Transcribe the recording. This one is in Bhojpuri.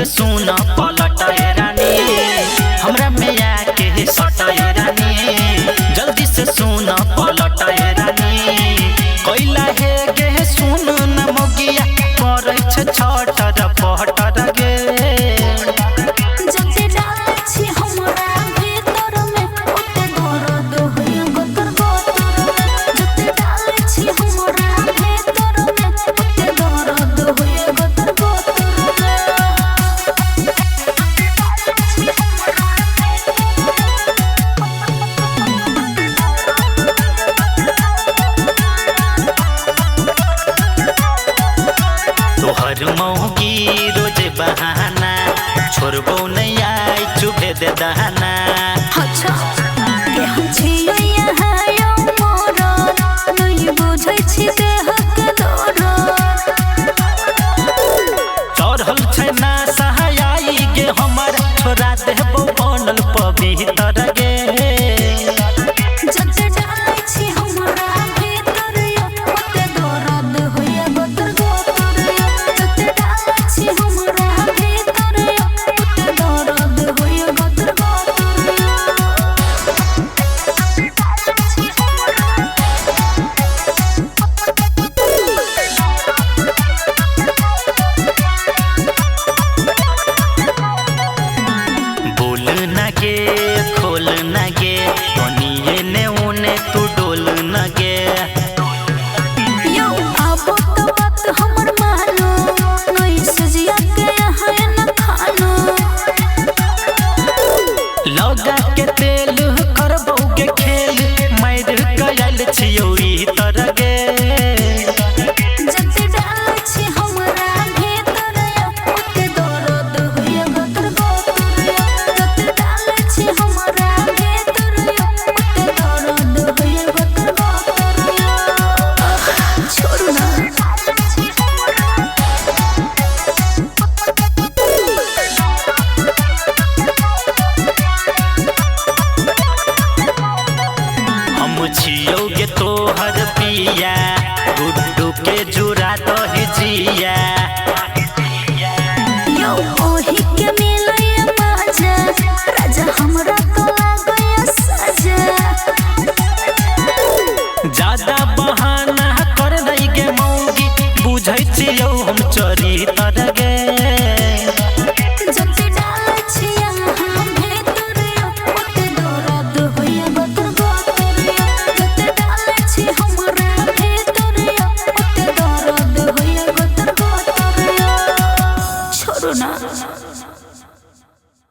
से सुना पलटाए रानी हमरा में आके सटाए रानी जल्दी से सुना पलटाए रानी कोइला हे गे सुन न मोगिया करे छ छटर पहटर गे तोहर मौगी रोज बहाना छोड़बो नहीं आई चुभे दे दहाना अच्छा के हम छियो यहाँ यो मोरो नहीं बुझै छी देह के दोरो चढ़ल छै ना सहाय गे हमर छोरा देबो बनल पवित्र गे जते डालै छी हमरा भीतर यो ओते दर्द होइया गोतर गोतर जते डालै छी हमरा भीतर यो ओते दर्द होइया गोतर गोतर बोल न गे खोल न गे ओनिए ने उने तू डोल न गे यो आबो तो बात हमर मानो नहीं सजिया के यहाँ न खानो लगा के तेल करबो गे खेल मार गयल छियो ई तर गे जते डालै छी हमरा भीतर यो ओते दर्द होइया गोतर गोतर जते डालै छी हमरा भीतर यो ओते दर्द होइया गोतर गोतर छोड़ू ना हम छियो गे तोहर पिया गुड्डू के जुरा दही जिया यो ओही के मिलैया मजा राजा हमरा तो लागैया सजा ज्यादा बहाना कर नहीं गे मौगी बुझै छियो हम चोरी